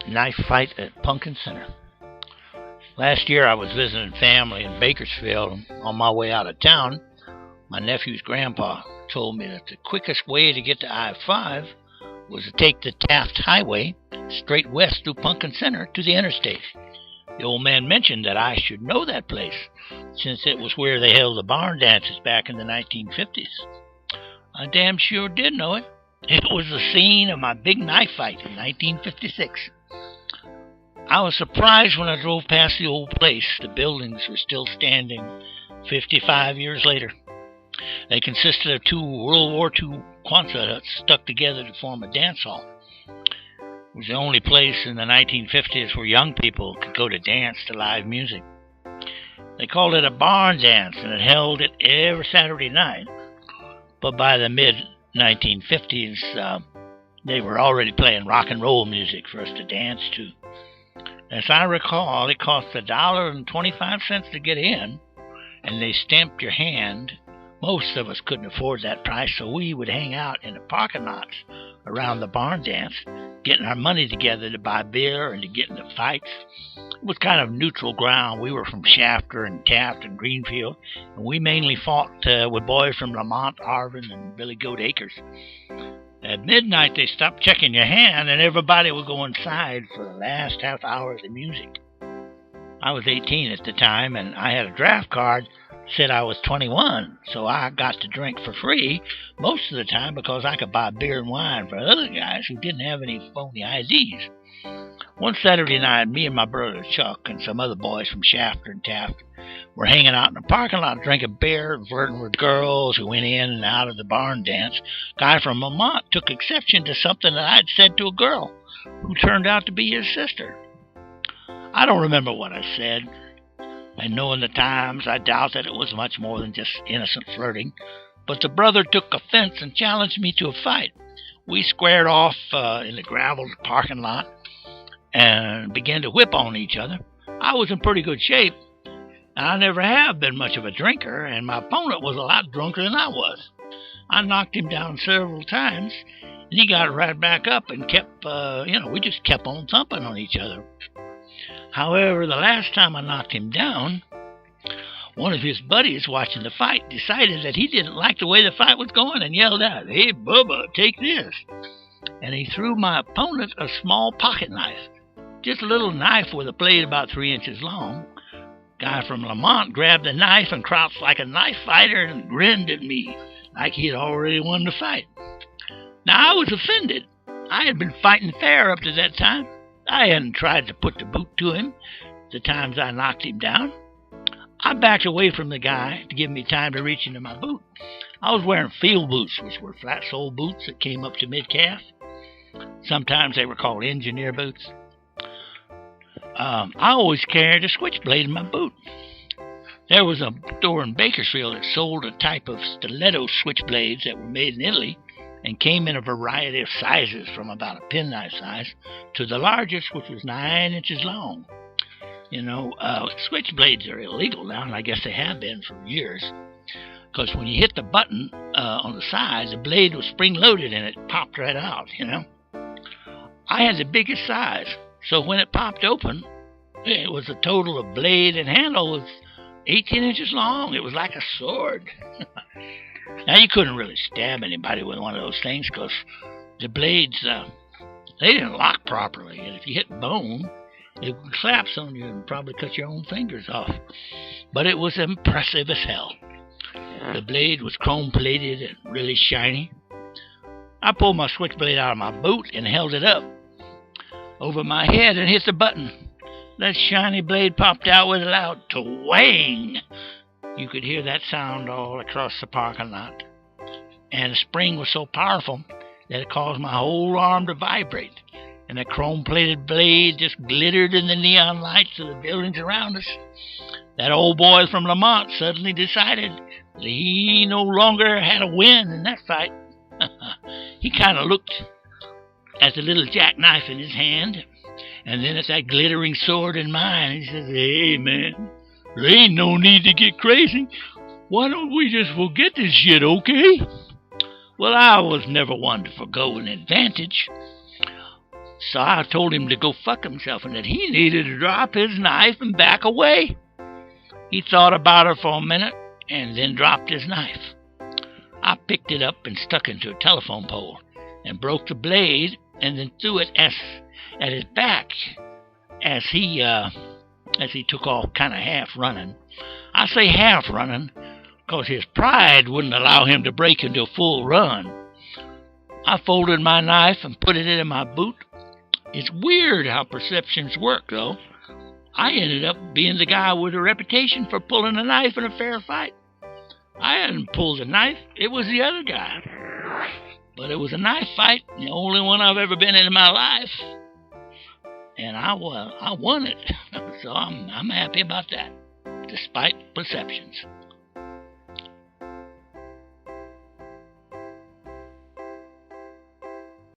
knife fight at Pumpkin Center. Last year I was visiting family in Bakersfield. On my way out of town, my nephew's grandpa told me that the quickest way to get to I-5 was to take the Taft Highway straight west through Pumpkin Center to the interstate. The old man mentioned that I should know that place, since it was where they held the barn dances back in the 1950s. I damn sure did know it. It was the scene of my big knife fight in 1956. I was surprised when I drove past the old place. The buildings were still standing 55 years later. They consisted of two World War II Quonset huts stuck together to form a dance hall. It was the only place in the 1950s where young people could go to dance to live music. They called it a barn dance, and it held it every Saturday night. But by the mid-1950s, they were already playing rock and roll music for us to dance to. As I recall, it cost $1.25 to get in, and they stamped your hand. Most of us couldn't afford that price, so we would hang out in the parking lots around the barn dance, getting our money together to buy beer and to get into fights. It was kind of neutral ground. We were from Shafter and Taft and Greenfield, and we mainly fought with boys from Lamont, Arvin, and Billy Goat Acres. At midnight, they stopped checking your hand, and everybody would go inside for the last half hour of the music. I was 18 at the time, and I had a draft card that said I was 21, so I got to drink for free most of the time because I could buy beer and wine for other guys who didn't have any phony IDs. One Saturday night, me and my brother Chuck and some other boys from Shafter and Taft were hanging out in the parking lot drinking beer and flirting with girls who went in and out of the barn dance. A guy from Lamont took exception to something that I'd said to a girl who turned out to be his sister. I don't remember what I said, and knowing the times, I doubt that it was much more than just innocent flirting, but the brother took offense and challenged me to a fight. We squared off in the graveled parking lot and began to whip on each other. I was in pretty good shape, and I never have been much of a drinker, and my opponent was a lot drunker than I was. I knocked him down several times, and he got right back up and kept, we just kept on thumping on each other. However, the last time I knocked him down, one of his buddies watching the fight decided that he didn't like the way the fight was going and yelled out, "Hey, Bubba, take this." And he threw my opponent a small pocket knife, just a little knife with a blade about 3 inches long. Guy from Lamont grabbed the knife and crouched like a knife fighter and grinned at me like he had already won the fight. Now, I was offended. I had been fighting fair up to that time. I hadn't tried to put the boot to him the times I knocked him down. I backed away from the guy to give me time to reach into my boot. I was wearing field boots, which were flat-soled boots that came up to mid-calf. Sometimes they were called engineer boots. I always carried a switchblade in my boot. There was a store in Bakersfield that sold a type of stiletto switchblades that were made in Italy and came in a variety of sizes, from about a penknife size to the largest, which was 9 inches long. Switchblades are illegal now, and I guess they have been for years, because when you hit the button on the side, the blade was spring-loaded and it popped right out, I had the biggest size, so when it popped open, it was a total of blade and handle was 18 inches long. It was like a sword. Now, you couldn't really stab anybody with one of those things because the blades, they didn't lock properly. And if you hit bone, it would collapse on you and probably cut your own fingers off. But it was impressive as hell. The blade was chrome-plated and really shiny. I pulled my switchblade out of my boot and held it up over my head and hit the button. That shiny blade popped out with a loud twang. You could hear that sound all across the parking lot. And the spring was so powerful that it caused my whole arm to vibrate. And the chrome-plated blade just glittered in the neon lights of the buildings around us. That old boy from Lamont suddenly decided that he no longer had a win in that fight. He kind of looked at the little jackknife in his hand, and then at that glittering sword in mine. He says, "Hey, man, there ain't no need to get crazy. Why don't we just forget this shit, okay?" Well, I was never one to forgo an advantage. So I told him to go fuck himself and that he needed to drop his knife and back away. He thought about it for a minute and then dropped his knife. I picked it up and stuck it into a telephone pole and broke the blade and then threw it at his back as he took off kind of half running. I say half running because his pride wouldn't allow him to break into a full run. I folded my knife and put it in my boot. It's weird how perceptions work, though. I ended up being the guy with a reputation for pulling a knife in a fair fight. I hadn't pulled a knife. It was the other guy. But it was a knife fight, the only one I've ever been in my life. And I won it. So I'm happy about that, despite perceptions.